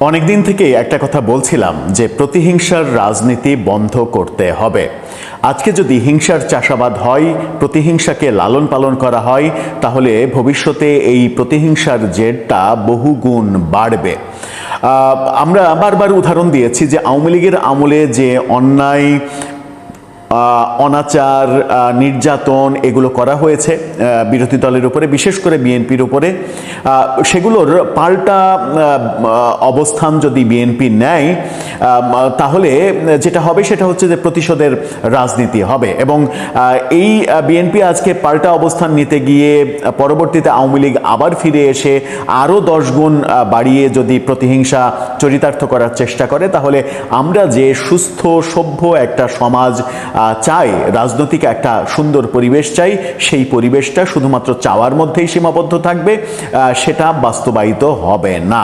অনেকদিন থেকে একটা কথা বলছিলাম যে প্রতিহিংসার রাজনীতি বন্ধ করতে হবে। আজকে যদি হিংসার চাষাবাদ হয়, প্রতিহিংসাকে লালন পালন করা হয়, তাহলে ভবিষ্যতে এই প্রতিহিংসার জেরটা বহুগুণ বাড়বে। আমরা বারবার উদাহরণ দিয়েছি যে আওয়ামী লীগের আমলে যে অন্যায়, অনাচার, নির্যাতন এগুলো করা হয়েছে বিরোধী দলের উপরে, বিশেষ করে বিএনপির উপরে, সেগুলোর পাল্টা অবস্থান যদি বিএনপি নেয় তাহলে যেটা হবে সেটা হচ্ছে যে প্রতিশোধের রাজনীতি হবে। এবং এই বিএনপি আজকে পাল্টা অবস্থান নিতে গিয়ে পরবর্তীতে আওয়ামী লীগ আবার ফিরে এসে আরও 10 গুণ বাড়িয়ে যদি প্রতিহিংসা চরিতার্থ করার চেষ্টা করে, তাহলে আমরা যে সুস্থ সভ্য একটা সমাজ চাই, রাজনৈতিক একটা সুন্দর পরিবেশ চাই, সেই পরিবেশটা শুধুমাত্র চাওয়ার মধ্যেই সীমাবদ্ধ থাকবে, সেটা বাস্তবায়িত হবে না।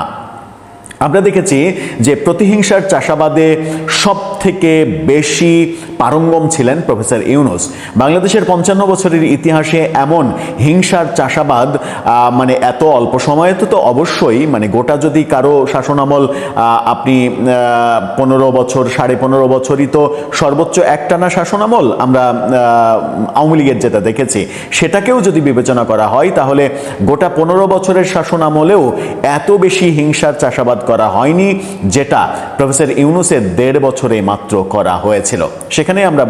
আমরা দেখেছি যে প্রতিহিংসার চাষাবাদে সব থেকে বেশি পারঙ্গম ছিলেন প্রফেসর ইউনূস। বাংলাদেশের 55 বছরের ইতিহাসে এমন হিংসার চাষাবাদ মানে এত অল্প সময়ে তো অবশ্যই, মানে গোটা যদি কারো শাসনামল আপনি 15 বছর 15.5 বছরই তো সর্বোচ্চ একটানা শাসনামল আমরা আওয়ামী লীগের যেটা দেখেছি, সেটাকেও যদি বিবেচনা করা হয় তাহলে গোটা 15 বছরের শাসনামলেও এত বেশি হিংসার চাষাবাদ করা হয়নি যেটা প্রফেসর ইউনূসের 1.5 বছরে মাত্র করা হয়েছিল। সেখানে আমরা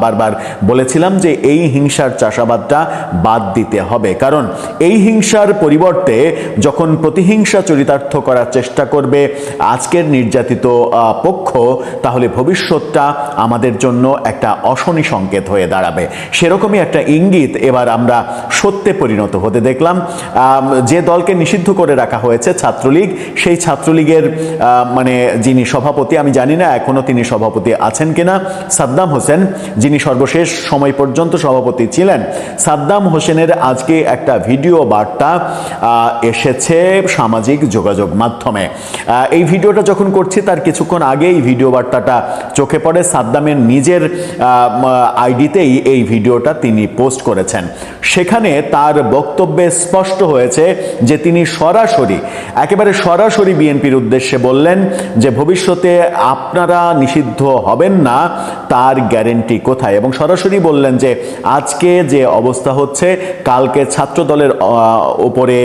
বারবার বলেছিলাম যে এই হিংসার চাষাবাদটা বাদ দিতে হবে, কারণ এই হিংসার পরিবর্তে যখন প্রতিহিংসা চরিতার্থ করার চেষ্টা করবে আজকের নির্যাতিত পক্ষ, তাহলে ভবিষ্যৎটা আমাদের জন্য একটা অশনি সংকেত হয়ে দাঁড়াবে। সেরকমই একটা ইঙ্গিত এবার আমরা সত্যে পরিণত হতে দেখলাম। যে দলকে নিষিদ্ধ করে রাখা হয়েছে ছাত্রলীগ, সেই ছাত্রলীগের মানে যিনি সভাপতি, আমি জানি না এখনো তিনি সভাপতি আছেন কিনা, সাদ্দাম হোসেন, যিনি সর্বশেষ সময় পর্যন্ত সভাপতি ছিলেন, সাদ্দাম হোসেনের আজকে একটা ভিডিও বার্তা এসেছে সামাজিক যোগাযোগ মাধ্যমে। এই ভিডিওটা যখন করছি তার কিছুক্ষণ আগে এই ভিডিও বার্তাটা চোখে পড়ে। সাদ্দামের নিজের আইডিতেই এই ভিডিওটা তিনি পোস্ট করেছেন। সেখানে তার বক্তব্যে স্পষ্ট হয়েছে যে তিনি একেবারে সরাসরি বিএনপির উদ্দেশ্যে বললেন যে ভবিষ্যতে আপনারা নিষিদ্ধ হবেন না তার গ্যারেন্টি কোথায়, এবং সরাসরি বললেন যে আজকে যে অবস্থা হচ্ছে কালকে ছাত্র দলের উপরে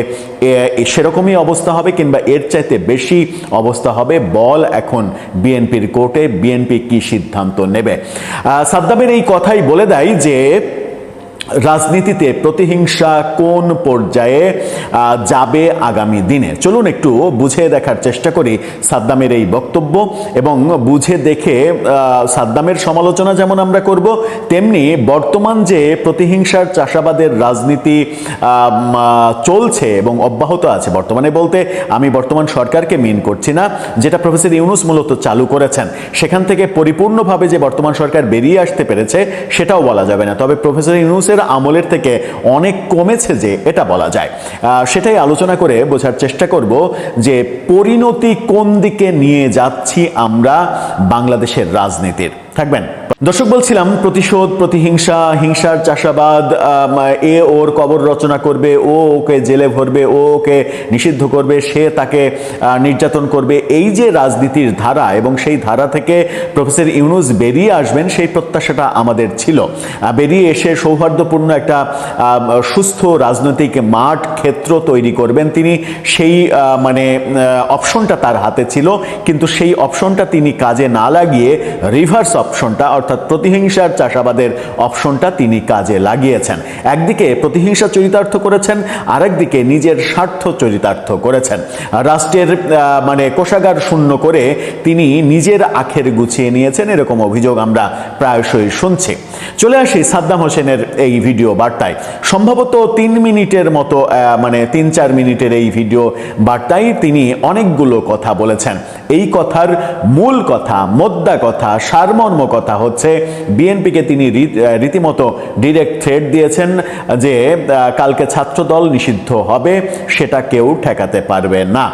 সেরকমই অবস্থা হবে কিংবা এর চাইতে বেশি অবস্থা হবে, বল এখন বিএনপির কোর্টে, বিএনপি কি সিদ্ধান্ত নেবে। সাদ্দামের এই কথাই বলে দেয় যে রাজনীতিতে প্রতিহিংসা কোন পর্যায়ে যাবে আগামী দিনে। চলুন একটু বুঝে দেখার চেষ্টা করি সাদ্দামের এই বক্তব্য, এবং বুঝে দেখে সাদ্দামের সমালোচনা যেমন আমরা করব, তেমনি বর্তমান যে প্রতিহিংসার চাষাবাদের রাজনীতি চলছে এবং অব্যাহত আছে, বর্তমানে বলতে আমি বর্তমান সরকারকে মিন করছি না, যেটা প্রফেসর ইউনূস মূলত চালু করেছেন, সেখান থেকে পরিপূর্ণভাবে যে বর্তমান সরকার বেরিয়ে আসতে পেরেছে সেটাও বলা যাবে না, তবে প্রফেসর ইউনূসের আমলের থেকে অনেক কমেছে যে এটা বলা যায়। সেটাই আলোচনা করে বোঝার চেষ্টা করব যে পরিণতি কোন দিকে নিয়ে যাচ্ছি আমরা বাংলাদেশের রাজনীতির। থাকবেন দর্শক। বলছিলাম প্রতিশোধ, প্রতিহিংসা, হিংসার চাষাবাদ, এ ওর কবর রচনা করবে, ও ওকে জেলে ভরবে, ও ওকে নিষিদ্ধ করবে, সে তাকে নির্যাতন করবে, এই যে রাজনীতির ধারা, এবং সেই ধারা থেকে প্রফেসর ইউনূস বেরিয়ে আসবেন সেই প্রত্যাশাটা আমাদের ছিল। বেরিয়ে এসে সৌহার্দ্যপূর্ণ একটা সুস্থ রাজনৈতিক মাঠ ক্ষেত্র তৈরি করবেন তিনি, সেই মানে অপশনটা তার হাতে ছিল, কিন্তু সেই অপশনটা তিনি কাজে না লাগিয়ে রিভার্স অপশনটা অর্থাৎ প্রতিহিংসার চাষাবাদের অপশনটা তিনি কাজে লাগিয়েছেন। একদিকে প্রতিহিংসা চরিতার্থ করেছেন, আরেকদিকে নিজের স্বার্থ চরিতার্থ করেছেন। রাষ্ট্রের মানে কোষাগার শূন্য করে তিনি নিজের আখের গুছিয়ে নিয়েছেন, এরকম অভিযোগ আমরা প্রায়শই শুনছি। চলে আসি সাদ্দাম হোসেনের এই ভিডিও বার্তায়। সম্ভবত 3 মিনিটের মতো, মানে 3-4 মিনিটের এই ভিডিও বার্তায় তিনি অনেকগুলো কথা বলেছেন। এই কথার মূল কথা, মোদ্দা কথা, সারমর্ম কথা হচ্ছে বিএনপিকে তিনি রীতিমতো ডিরেক্ট থ্রেট দিয়েছেন যে কালকে ছাত্রদল নিষিদ্ধ হবে, সেটা কেউ ঠেকাতে পারবে না।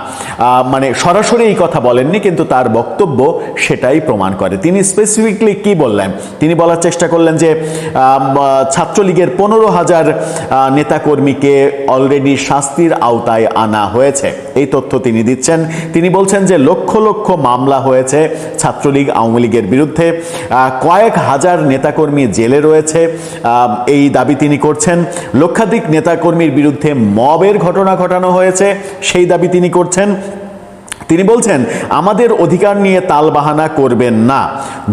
মানে সরাসরি এই কথা বলেননি, কিন্তু তার বক্তব্য সেটাই প্রমাণ করে। তিনি স্পেসিফিকলি কি বললেন? তিনি বলার চেষ্টা করলেন যে ছাত্রলীগের 15,000 নেতাকর্মীকে অলরেডি শাস্তির আওতায় আনা হয়েছে, এই তথ্য তিনি দিচ্ছেন। তিনি বলছেন যে লক্ষ লক্ষ মামলা হয়েছে ছাত্রলীগ আওয়ামী লীগের বিরুদ্ধে, কয়েক হাজার নেতাকর্মী জেলে রয়েছে, এই দাবি তিনি করছেন। লক্ষাধিক নেতাকর্মীর বিরুদ্ধে মবের ঘটনা ঘটানো হয়েছে, সেই দাবি তিনি করছেন। তিনি বলছেন আমাদের অধিকার নিয়ে তালবাহানা করবেন না,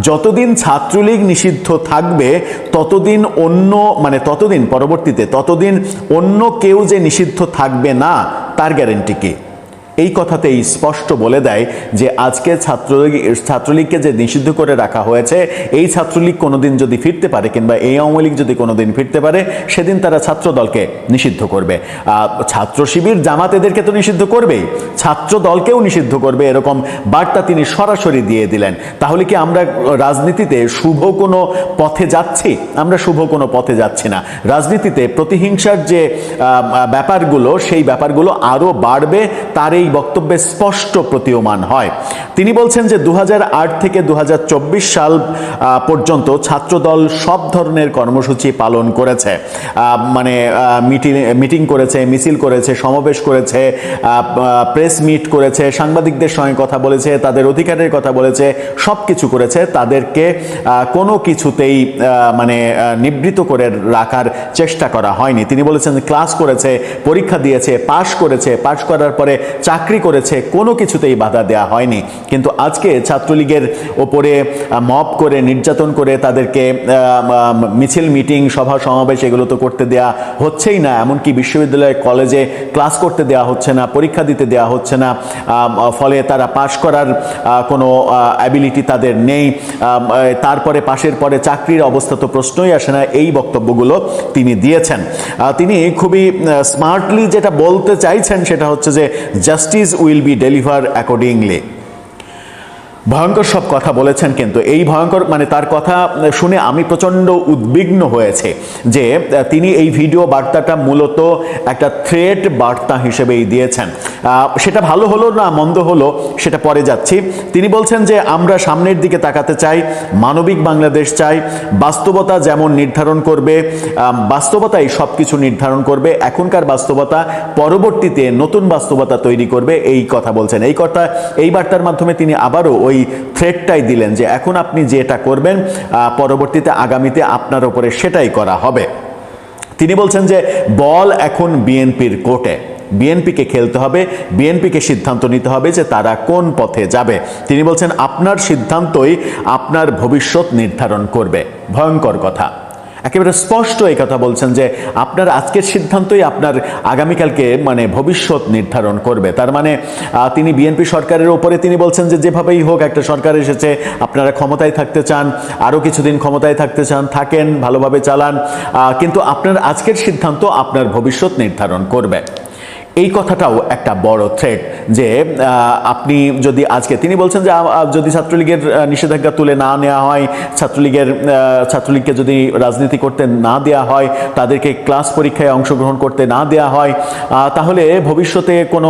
যতদিন ছাত্রলীগ নিষিদ্ধ থাকবে ততদিন পরবর্তীতে ততদিন অন্য কেউ যে নিষিদ্ধ থাকবে না তার গ্যারেন্টি কি? এই কথাতেই স্পষ্ট বলে দেয় যে আজকে ছাত্রলীগকে যে নিষিদ্ধ করে রাখা হয়েছে, এই ছাত্রলীগ কোনোদিন যদি ফিরতে পারে কিংবা এই আওয়ামী লীগ যদি কোনোদিন ফিরতে পারে, সেদিন তারা ছাত্রদলকে নিষিদ্ধ করবে। ছাত্র শিবির জামাত এদেরকে তো নিষিদ্ধ করবেই, ছাত্রদলকেও নিষিদ্ধ করবে, এরকম বার্তা তিনি সরাসরি দিয়ে দিলেন। তাহলে কি আমরা রাজনীতিতে শুভ কোনো পথে যাচ্ছি? আমরা শুভ কোনো পথে যাচ্ছি না। রাজনীতিতে প্রতিহিংসার যে ব্যাপারগুলো, সেই ব্যাপারগুলো আরও বাড়বে, তার এই বক্তব্যে স্পষ্ট প্রতীয়মান হয়। তিনি বলছেন যে 2008 থেকে 2024 সাল পর্যন্ত ছাত্রদল সব ধরনের কর্মসূচি পালন করেছে, মানে মিটিং করেছে, মিছিল করেছে, সমাবেশ করেছে, প্রেস মিট করেছে, সাংবাদিকদের সঙ্গে কথা বলেছে, তাদের অধিকারের কথা বলেছে, সব কিছু করেছে। তাদেরকে কোনো কিছুতেই নিবৃত করে রাখার চেষ্টা করা হয়নি। তিনি বলেছেন ক্লাস করেছে, পরীক্ষা দিয়েছে, পাশ করেছে, পাশ করার পরে চাকরি করেছে, কোনো কিছুতেই বাধা দেওয়া হয়নি। কিন্তু আজকে ছাত্রলীগের ওপরে মব করে, নির্যাতন করে তাদেরকে মিছিল, মিটিং, সভা সমাবেশ এগুলো তো করতে দেয়া হচ্ছেই না। এমনকি বিশ্ববিদ্যালয়, কলেজে ক্লাস করতে দেয়া হচ্ছে না, পরীক্ষা দিতে দেয়া হচ্ছে না, ফলে তারা পাশ করার কোনো অ্যাবিলিটি তাদের নেই। তারপরে পাশের পরে চাকরির অবস্থা তো প্রশ্নই আসে না। এই বক্তব্যগুলো তিনি দিয়েছেন। তিনি খুবই স্মার্টলি যেটা বলতে চাইছেন সেটা হচ্ছে যে justice will be deliver accordingly. ভয়ঙ্কর সব কথা বলেছেন, কিন্তু এই ভয়ঙ্কর তার কথা শুনে আমি প্রচণ্ড উদ্বিগ্ন হয়েছে যে তিনি এই ভিডিও বার্তাটা মূলত একটা থ্রেট বার্তা হিসেবেই দিয়েছেন। সেটা ভালো হলো না মন্দ হলো সেটা পরে যাচ্ছি। তিনি বলছেন যে আমরা সামনের দিকে তাকাতে চাই, মানবিক বাংলাদেশ চাই, বাস্তবতা যেমন নির্ধারণ করবে, বাস্তবতাই সব কিছু নির্ধারণ করবে, এখনকার বাস্তবতা পরবর্তীতে নতুন বাস্তবতা তৈরি করবে, এই কথা বলছেন। এই বার্তার মাধ্যমে তিনি আবারও ওই থ্রেটটাই দিলেন যে এখন আপনি যেটা করবেন পরবর্তীতে আগামীতে আপনার উপরে সেটাই করা হবে। তিনি বলছেন যে বল এখন বিএনপির কোর্টে, বিএনপিকে খেলতে হবে, বিএনপিকে সিদ্ধান্ত নিতে হবে যে তারা কোন পথে যাবে। তিনি বলছেন আপনার সিদ্ধান্তই আপনার ভবিষ্যৎ নির্ধারণ করবে। ভয়ঙ্কর কথা, একেবারে স্পষ্ট এই কথা বলছেন যে আপনার আজকের সিদ্ধান্তই আপনার আগামীকালকে ভবিষ্যৎ নির্ধারণ করবে। তার তিনি বিএনপি সরকারের উপরে তিনি বলছেন যে যেভাবেই হোক একটা সরকার এসেছে, আপনারা ক্ষমতায় থাকতে চান, আরও কিছুদিন ক্ষমতায় থাকতে চান, থাকেন, ভালোভাবে চালান, কিন্তু আপনার আজকের সিদ্ধান্ত আপনার ভবিষ্যৎ নির্ধারণ করবে। এই কথাটাও একটা বড় থ্রেট যে আপনি যদি আজকে, তিনি বলছেন যে যদি ছাত্রলীগের নিষেধাজ্ঞা তুলে না নেওয়া হয়, ছাত্রলীগকে যদি রাজনীতি করতে না দেওয়া হয়, তাদেরকে ক্লাস পরীক্ষায় অংশগ্রহণ করতে না দেওয়া হয়, তাহলে ভবিষ্যতে কোনো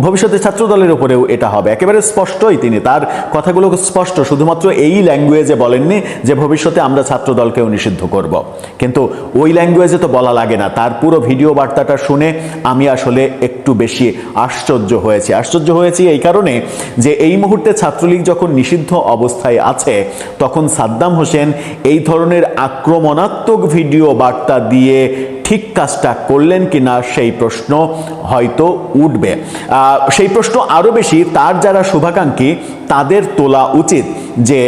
ভবিষ্যতে ছাত্রদলের উপরেও এটা হবে। একেবারে স্পষ্টই তিনি, তার কথাগুলো স্পষ্ট, শুধুমাত্র এই ল্যাঙ্গুয়েজে বলেননি যে ভবিষ্যতে আমরা ছাত্রদলকেও নিষিদ্ধ করব, কিন্তু ওই ল্যাঙ্গুয়েজে তো বলা লাগে না। তার পুরো ভিডিও বার্তাটা শুনে আমি আসলে একটু বেশি আশ্চর্য হয়েছি এই কারণে যে এই মুহূর্তে ছাত্রলীগ যখন নিষিদ্ধ অবস্থায় আছে, তখন সাদ্দাম হোসেন এই ধরনের আক্রমণাত্মক ভিডিও বার্তা দিয়ে ঠিক কাজটা করলেন কিনা সেই প্রশ্ন হয়তো উঠবে। সেই প্রশ্ন আরো বেশি তার যারা শুভাকাঙ্ক্ষী তাদের তোলা উচিত যে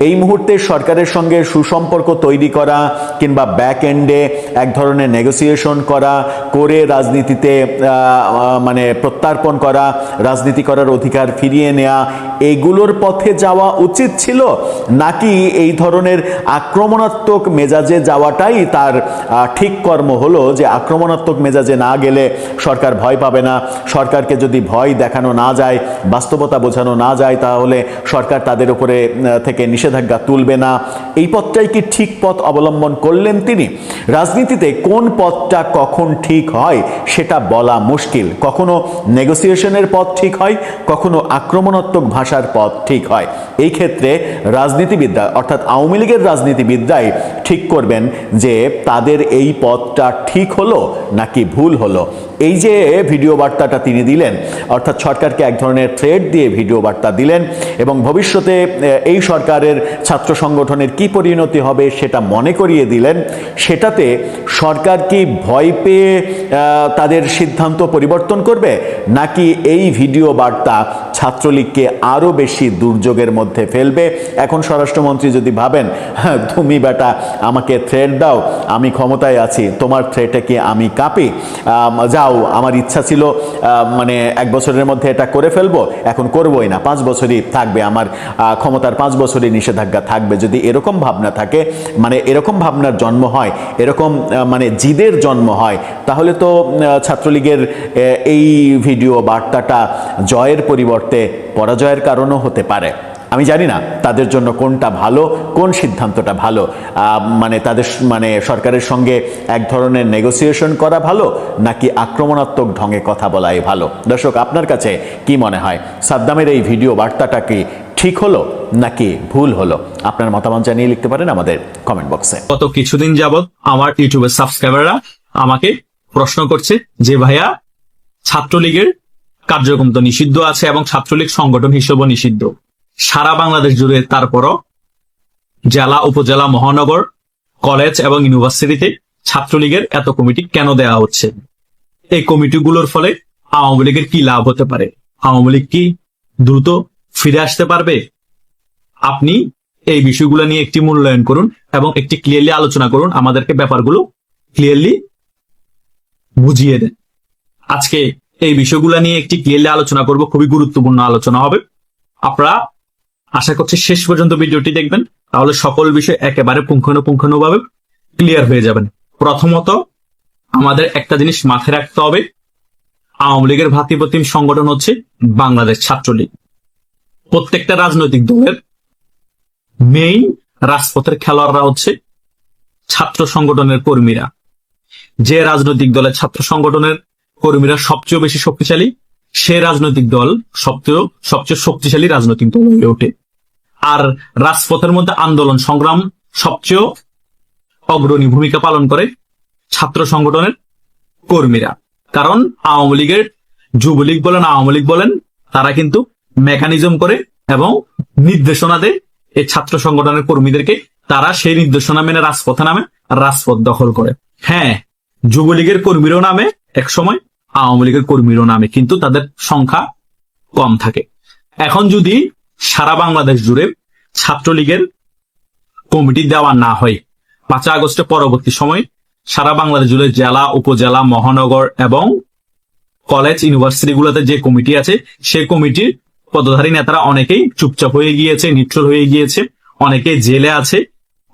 এই মুহূর্তে সরকারের সঙ্গে সুসম্পর্ক তৈরি করা কিংবা ব্যাক এন্ডে এক ধরনের নেগোসিয়েশন করে রাজনীতিতে মানে প্রত্যার্পণ করা, রাজনীতি করার অধিকার ফিরিয়ে নেওয়া, এগুলোর পথে যাওয়া উচিত ছিল, নাকি এই ধরনের আক্রমণাত্মক মেজাজে যাওয়াটাই তার ঠিক কর্ম হলো, যে আক্রমণাত্মক মেজাজে না গেলে সরকার ভয় পাবে না, সরকারকে যদি ভয় দেখানো না যায়, বাস্তবতা বোঝানো না যায়, তাহলে সরকার তাদের উপরে থেকে নিষেধাজ্ঞা তুলবে না। এই পথটাই কি ঠিক পথ অবলম্বন করলেন তিনি? রাজনীতিতে কোন পথটা কখন ঠিক হয় সেটা বলা মুশকিল। কখনো নেগোসিয়েশনের পথ ঠিক হয়, কখনো আক্রমণাত্মক ভাষার পথ ঠিক হয়। এই ক্ষেত্রে রাজনীতিবিদরা, অর্থাৎ আওয়ামী লীগের রাজনীতিবিদরাই ঠিক করবেন যে তাদের এই পথটা ঠিক হলো নাকি ভুল হলো। এই যে ভিডিও বার্তাটা তিনি দিলেন, অর্থাৎ সরকারকে এক ধরনের থ্রেট দিয়ে ভিডিও বার্তা দিলেন এবং ভবিষ্যতে এই সরকারের ছাত্র সংগঠনের কি পরিণতি হবে সেটা মনে করিয়ে দিলেন, সেটাতে সরকার কি ভয় পেয়ে তাদের সিদ্ধান্ত পরিবর্তন করবে, নাকি এই ভিডিও বার্তা ছাত্রলীগকে আরো বেশি দুর্যোগের মধ্যে ফেলবে? এখন স্বরাষ্ট্রমন্ত্রী যদি ভাবেন, হ্যাঁ তুমি বেটা আমাকে থ্রেট দাও, আমি ক্ষমতায় আছি, তোমার থ্রেটে কি আমি কাঁপি, যাও আমার ইচ্ছা ছিল মানে 1 বছরের মধ্যে এটা করে ফেলবো, এখন করবোই না, 5 বছরই থাকবে আমার ক্ষমতার, 5 বছরই নিষেধাজ্ঞা থাকবে। যদি এরকম ভাবনা থাকে, মানে এরকম ভাবনার জন্ম হয়, এরকম মানে জিদের জন্ম হয়, তাহলে তো ছাত্রলীগের এই ভিডিও বার্তাটা জয়ের পরিবর্তে পরাজয়ের কারণও হতে পারে। আমি জানি না তাদের জন্য কোনটা ভালো, কোন সিদ্ধান্তটা ভালো, মানে তাদের মানে সরকারের সঙ্গে এক ধরনের নেগোসিয়েশন করা ভালো, নাকি আক্রমণাত্মক ঢঙে কথা বলাই ভালো? দর্শক, আপনার কাছে কি মনে হয়, সাদ্দামের এই ভিডিও বার্তাটা কি ঠিক হলো নাকি ভুল হলো? আপনার মতামত জানিয়ে লিখতে পারেন আমাদের কমেন্ট বক্সে। গত কিছুদিন যাবত আমার ইউটিউবের সাবস্ক্রাইবাররা আমাকে প্রশ্ন করছে যে ভাইয়া, ছাত্রলীগের কার্যক্রম তো নিষিদ্ধ আছে এবং ছাত্রলীগ সংগঠন হিসেবে নিষিদ্ধ সারা বাংলাদেশ জুড়ে, তারপরও জেলা, উপজেলা, মহানগর, কলেজ এবং ইউনিভার্সিটিতে ছাত্রলীগের এত কমিটি কেন দেওয়া হচ্ছে? এই কমিটিগুলোর ফলে আওয়ামী লীগের কি লাভ হতে পারে? আওয়ামী লীগ কি দ্রুত ফিরে আসতে পারবে? আপনি এই বিষয়গুলো নিয়ে একটি মূল্যায়ন করুন এবং একটি ক্লিয়ারলি আলোচনা করুন, আমাদেরকে ব্যাপারগুলো ক্লিয়ারলি বুঝিয়ে দেন। আজকে এই বিষয়গুলো নিয়ে একটি ক্লিয়ারলি আলোচনা করব, খুবই গুরুত্বপূর্ণ আলোচনা হবে। আপনারা আশা করছি শেষ পর্যন্ত ভিডিওটি দেখবেন, তাহলে সকল বিষয় একেবারে পুঙ্খানুপুঙ্খানুভাবে ক্লিয়ার হয়ে যাবেন। প্রথমত, আমাদের একটা জিনিস মাথায় রাখতে হবে, আওয়ামী লীগের ভাতৃপ্রতিম সংগঠন হচ্ছে বাংলাদেশ ছাত্রলীগ। প্রত্যেকটা রাজনৈতিক দলের মেইন রাজপথের খেলোয়াড়রা হচ্ছে ছাত্র সংগঠনের কর্মীরা। যে রাজনৈতিক দলের ছাত্র সংগঠনের কর্মীরা সবচেয়ে বেশি শক্তিশালী, সে রাজনৈতিক দল সবচেয়ে শক্তিশালী রাজনৈতিক দল হয়ে ওঠে। আর রাজপথের মধ্যে আন্দোলন সংগ্রাম সবচেয়ে অগ্রণী ভূমিকা পালন করে ছাত্র সংগঠনের কর্মীরা। কারণ আওয়ামী লীগের, যুবলীগ বলেন, আওয়ামী লীগ বলেন, তারা কিন্তু মেকানিজম করে এবং নির্দেশনা দেয় এই ছাত্র সংগঠনের কর্মীদেরকে। তারা সেই নির্দেশনা মেনে রাজপথে নামে, রাজপথ দখল করে। হ্যাঁ, যুবলীগের কর্মীরও নামে এক সময়, আওয়ামী লীগের কর্মীরও নামে, কিন্তু তাদের সংখ্যা কম থাকে। এখন যদি সারা বাংলাদেশ জুড়ে ছাত্রলীগের কমিটি দেওয়া না হয়, 5 আগস্টের পরবর্তী সময় সারা বাংলাদেশ জুড়ে জেলা, উপজেলা, মহানগর এবং কলেজ, ইউনিভার্সিটিগুলোতে যে কমিটি আছে, সেই কমিটির পদধারী নেতারা অনেকেই চুপচাপ হয়ে গিয়েছে, নিউট্রাল হয়ে গিয়েছে, অনেকে জেলে আছে,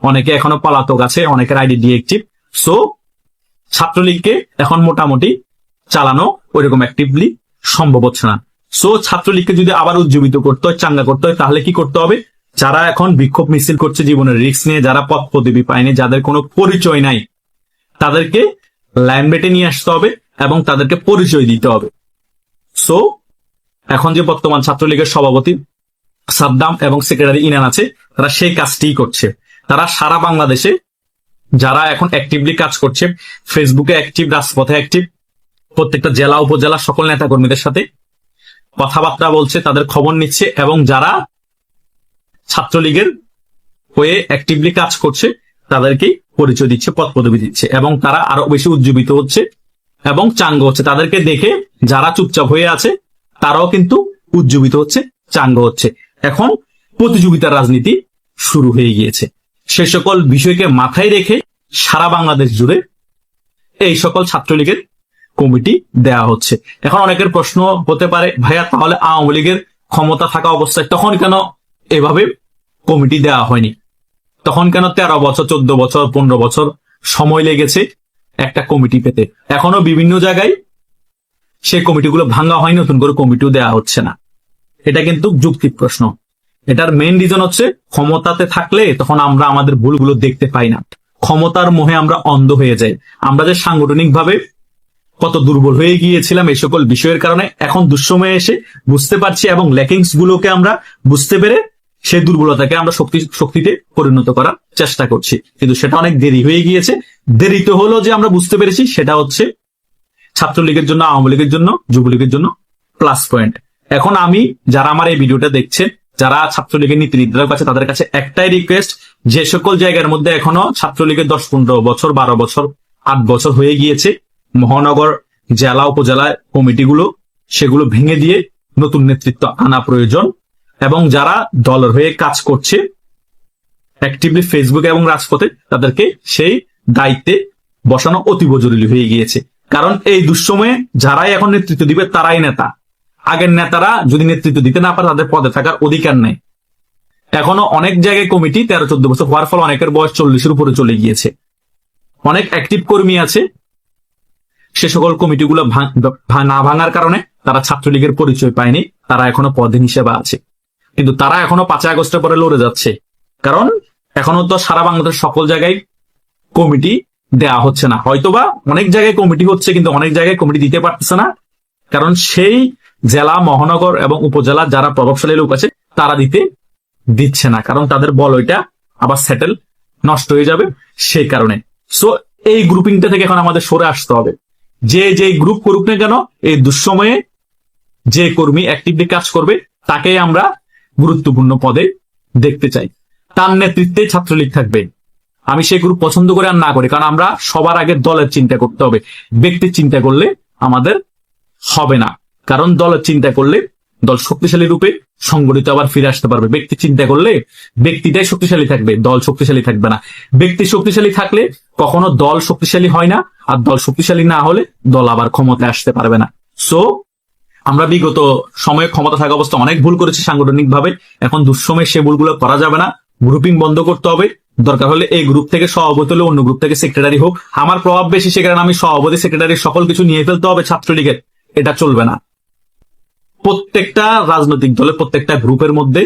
অনেকে এখনো পলাতক আছে, অনেকের আইডি ডিএক্টিভ। সো ছাত্রলীগকে এখন মোটামুটি চালানো ওইরকম অ্যাক্টিভলি সম্ভব হচ্ছে না। সো ছাত্রলীগকে যদি আবার উজ্জীবিত করতে হয়, চাঙ্গা করতে হয়, তাহলে কি করতে হবে? যারা এখন বিক্ষোভ মিছিল করছে জীবনের রিস্ক নিয়ে, যারা পদ পদবি পায়নি, যাদের কোনো পরিচয় নাই, তাদেরকে লাইমলাইটে নিয়ে আসতে হবে এবং তাদেরকে পরিচয় দিতে হবে। সো এখন যে বর্তমান ছাত্রলীগের সভাপতি সাদ্দাম এবং সেক্রেটারি ইনান আছে, তারা সেই কাজটিই করছে। তারা সারা বাংলাদেশে যারা এখন অ্যাক্টিভলি কাজ করছে, ফেসবুকে অ্যাক্টিভ, রাজপথে অ্যাক্টিভ, প্রত্যেকটা জেলা, উপজেলা সকল নেতা কর্মীদের সাথে কথাবার্তা বলছে, তাদের খবর নিচ্ছে এবং যারা ছাত্রলীগের হয়ে অ্যাক্টিভলি কাজ করছে তাদেরকে পরিচয় দিচ্ছে, পদ পদবি দিচ্ছে এবং তারা আরো বেশি উজ্জীবিত হচ্ছে এবং চাঙ্গ হচ্ছে। তাদেরকে দেখে যারা চুপচাপ হয়ে আছে তারাও কিন্তু উজ্জীবিত হচ্ছে, চাঙ্গ হচ্ছে। এখন প্রতিযোগিতার রাজনীতি শুরু হয়ে গিয়েছে। সে সকল বিষয়কে মাথায় রেখে সারা বাংলাদেশ জুড়ে এই সকল ছাত্রলীগের কমিটি দেয়া হচ্ছে। এখন অনেকের প্রশ্ন হতে পারে, ভাইয়া তাহলে আওয়ামী লীগের ক্ষমতা থাকা অবস্থায় তখন কেন এভাবে কমিটি দেওয়া হয়নি? তখন কেন 13 বছর 14 বছর 15 বছর সময় লেগেছে একটা কমিটি পেতে? এখনো বিভিন্ন জায়গায় সেই কমিটিগুলো ভাঙা হয়নি, নতুন করে কমিটিও দেওয়া হচ্ছে না। এটা কিন্তু যৌক্তিক প্রশ্ন। এটার মেইন রিজন হচ্ছে ক্ষমতাতে থাকলে তখন আমরা আমাদের ভুলগুলো দেখতে পাই না, ক্ষমতার মোহে আমরা অন্ধ হয়ে যাই। আমরা যে সাংগঠনিকভাবে কত দুর্বল হয়ে গিয়েছিলাম এই সকল বিষয়ের কারণে, এখন দুঃসময়ে এসে বুঝতে পারছি এবং ল্যাকিংস গুলোকে আমরা বুঝতে পেরে সেই দুর্বলতাকে আমরা শক্তিতে পরিণত করার চেষ্টা করছি, কিন্তু সেটা অনেক দেরি হয়ে গিয়েছে। দেরিতে হলো যে আমরা বুঝতে পেরেছি, সেটা হচ্ছে ছাত্রলীগের জন্য, আওয়ামী লীগের জন্য, যুবলীগের জন্য প্লাস পয়েন্ট। এখন আমি, যারা আমার এই ভিডিওটা দেখছেন, যারা ছাত্রলীগের নীতি নির্ধারক আছে, তাদের কাছে একটাই রিকোয়েস্ট, যে সকল জায়গার মধ্যে এখনো ছাত্রলীগের 10-15 বছর 12 বছর 8 বছর হয়ে গিয়েছে, মহানগর জেলা উপজেলা কমিটিগুলো সেগুলো ভেঙে দিয়ে নতুন নেতৃত্ব আনা প্রয়োজন। এবং যারা দলের হয়ে কাজ করছে অ্যাক্টিভলি ফেসবুকে এবং রাজপথে, তাদেরকে সেই দায়িত্বে বসানো অতীব জরুরি হয়ে গিয়েছে। কারণ এই দুঃসময়ে যারাই এখন নেতৃত্ব দিবে তারাই নেতা। আগের নেতারা যদি নেতৃত্ব দিতে না পারে তাদের পদে থাকার অধিকার নেই। এখনো অনেক জায়গায় কমিটি 13-14 বছর হওয়ার ফলে অনেকের বয়স 40-এর উপরে চলে গিয়েছে। অনেক অ্যাক্টিভ কর্মী আছে, সে সকল কমিটিগুলো না ভাঙার কারণে তারা ছাত্রলীগের পরিচয় পায়নি, তারা এখনো পদে হিসেবে আছে, কিন্তু তারা এখনো 5 আগস্টের পরে লড়ে যাচ্ছে। কারণ এখনো তো সারা বাংলাদেশ সকল জায়গায় কমিটি দেয়া হচ্ছে না। হয়তোবা অনেক জায়গায় কমিটি হচ্ছে, কিন্তু অনেক জায়গায় কমিটি দিতে পারতেছে না, কারণ সেই জেলা, মহানগর এবং উপজেলা যারা প্রভাবশালী লোক আছে তারা দিচ্ছে না, কারণ তাদের বল ওইটা আবার সেটেল নষ্ট হয়ে যাবে সেই কারণে। সো এই গ্রুপিংটা থেকে এখন আমাদের সরে আসতে হবে। যে গ্রুপ করুক না কেন, এই দুঃসময়ে যে কর্মী অ্যাক্টিভলি কাজ করবে তাকেই আমরা গুরুত্বপূর্ণ পদে দেখতে চাই। তার নেতৃত্বে ছাত্রলীগ থাকবে। আমি সেই গ্রুপ পছন্দ করে আর না করি, কারণ আমরা সবার আগে দলের চিন্তা করতে হবে। ব্যক্তির চিন্তা করলে আমাদের হবে না, কারণ দলের চিন্তা করলে দল শক্তিশালী রূপে সংগঠিত আবার ফিরে আসতে পারবে। ব্যক্তি চিন্তা করলে ব্যক্তিটাই শক্তিশালী থাকবে, দল শক্তিশালী থাকবে না। ব্যক্তি শক্তিশালী থাকলে কখনো দল শক্তিশালী হয় না, আর দল শক্তিশালী না হলে দল আবার ক্ষমতায় আসতে পারবে না। সো আমরা বিগত সময়ে ক্ষমতা থাকা অবস্থা অনেক ভুল করেছি সাংগঠনিক ভাবে। এখন দুঃসময়ে সে ভুলগুলো করা যাবে না। গ্রুপিং বন্ধ করতে হবে। দরকার হলে এই গ্রুপ থেকে সভাপতি হলে অন্য গ্রুপ থেকে সেক্রেটারি হোক। আমার প্রভাব বেশি, সে কারণে আমি সভাপতি সেক্রেটারি সকল কিছু নিয়ে ফেলতে হবে ছাত্রলীগের, এটা চলবে না। প্রত্যেকটা রাজনৈতিক দলের প্রত্যেকটা গ্রুপের মধ্যে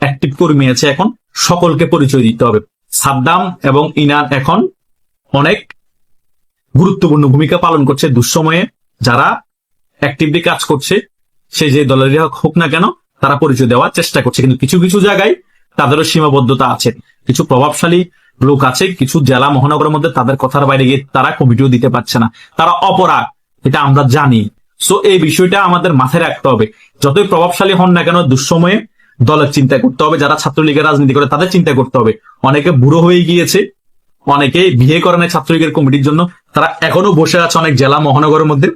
অ্যাক্টিভ কর্মী আছে, এখন সকলকে পরিচয় দিতে হবে। সাদ্দাম এবং ইনান এখন অনেক গুরুত্বপূর্ণ ভূমিকা পালন করছে দুঃসময়ে। যারা অ্যাক্টিভলি কাজ করছে, সে যে দলেরই হোক না কেন, তারা পরিচয় দেওয়ার চেষ্টা করছে, কিন্তু কিছু কিছু জায়গায় তাদেরও সীমাবদ্ধতা আছে। কিছু প্রভাবশালী লোক আছে কিছু জেলা মহানগরের মধ্যে, তাদের কথার বাইরে গিয়ে তারা কমিটিও দিতে পারছে না, তারা অপরাগ, এটা আমরা জানি। সো এই বিষয়টা আমাদের মাথায় রাখতে হবে। যতই প্রভাবশালী হন না কেন, দুঃসময়ে দলের চিন্তা করতে হবে। যারা ছাত্রলীগের রাজনীতি করে তাদের চিন্তা করতে হবে। অনেকে বুড়ো হয়ে গিয়েছে, অনেকে বিয়ে করে নাই ছাত্রলীগের কমিটির জন্য, তারা এখনো বসে আছে অনেক জেলা মহানগরের মধ্যে,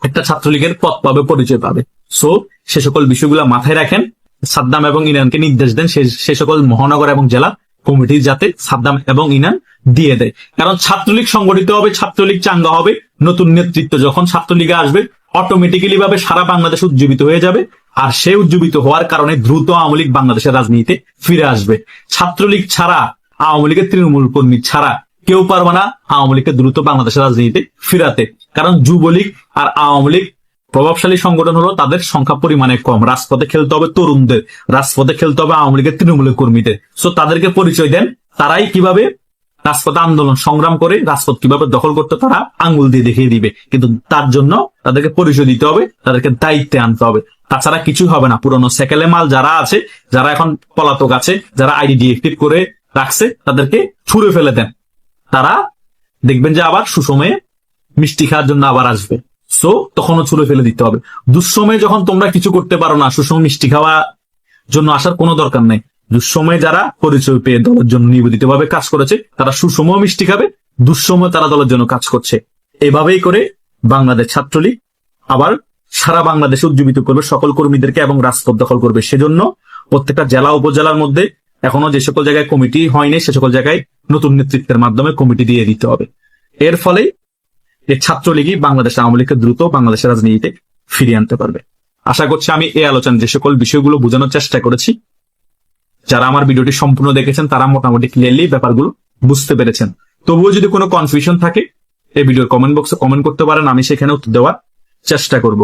একটা ছাত্রলীগের পদ পাবে, পরিচয় পাবে। সো সে সকল বিষয়গুলো মাথায় রাখেন। সাদ্দাম এবং ইনানকে নির্দেশ দেন সে সকল মহানগর এবং জেলা কমিটি যাতে সাদ্দাম এবং ইনান দিয়ে দেয়। কারণ ছাত্রলীগ সংগঠিত হবে, ছাত্রলীগ চাঙ্গা হবে, নতুন নেতৃত্ব যখন ছাত্রলীগে আসবে অটোমেটিক্যালি ভাবে সারা বাংলাদেশ উজ্জীবিত হয়ে যাবে। আর সে উজ্জীবিত হওয়ার কারণে দ্রুত আওয়ামী লীগ বাংলাদেশের রাজনীতিতে ফিরে আসবে। ছাত্রলীগ ছাড়া, আওয়ামী লীগের তৃণমূল কর্মী ছাড়া কেউ পারবে না আওয়ামী লীগকে দ্রুত বাংলাদেশের রাজনীতিতে ফিরাতে। কারণ যুবলীগ আর আওয়ামী লীগ প্রভাবশালী সংগঠন হলো, তাদের সংখ্যা পরিমাণে কম। রাজপথে খেলতে হবে তরুণদের, রাজপথে খেলতে হবে আওয়ামী লীগের তৃণমূলের কর্মীদের। সো তাদেরকে পরিচয় দেন, তারাই কিভাবে রাজপথে আন্দোলন সংগ্রাম করে রাজপথ কিভাবে দখল করতে তারা আঙ্গুল দিয়ে দেখিয়ে দিবে। কিন্তু তার জন্য তাদেরকে পরিচয় দিতে হবে, তাদেরকে দায়িত্বে আনতে হবে। তাছাড়া কিছু হবে না। পুরনো সেকেলে মাল যারা আছে, যারা এখন পলাতক আছে, যারা আইডি ডিএক্টিভ করে রাখছে, তাদেরকে ছুঁড়ে ফেলে দেন। তারা দেখবেন যে আবার সুসময়ে মিষ্টি খাওয়ার জন্য আবার আসবে। সো তখনও ছুঁড়ে ফেলে দিতে হবে। দুঃসময়ে যখন তোমরা কিছু করতে পারো না, সুসময় মিষ্টি খাওয়া জন্য আসার কোনো দরকার নেই। দুঃসময়ে যারা পরিচয় পেয়ে দলের জন্য নিবেদিত ভাবে কাজ করেছে, তারা সুসময় মিষ্টি খাবে, দুঃসময় তারা দলের জন্য কাজ করছে। এভাবেই করে বাংলাদেশ ছাত্রলীগ আবার সারা বাংলাদেশে উজ্জীবিত করবে সকল কর্মীদেরকে এবং রাজপথ দখল করবে। সেজন্য প্রত্যেকটা জেলা উপজেলার মধ্যে এখনো যে সকল জায়গায় কমিটি হয়নি সে সকল জায়গায় নতুন নেতৃত্বের মাধ্যমে কমিটি দিয়ে দিতে হবে। এর ফলে এই ছাত্রলীগই বাংলাদেশ আওয়ামী লীগকে দ্রুত বাংলাদেশের রাজনীতিতে ফিরিয়ে আনতে পারবে। আশা করছি আমি এই আলোচনা যে সকল বিষয়গুলো বোঝানোর চেষ্টা করেছি, যারা আমার ভিডিওটি সম্পূর্ণ দেখেছেন তারা মোটামুটি ক্লিয়ারলি ব্যাপারগুলো বুঝতে পেরেছেন। তবুও যদি কোনো কনফিউশন থাকে এই ভিডিওর কমেন্ট বক্সে কমেন্ট করতে পারেন, আমি সেখানে উত্তর দেওয়ার চেষ্টা করব।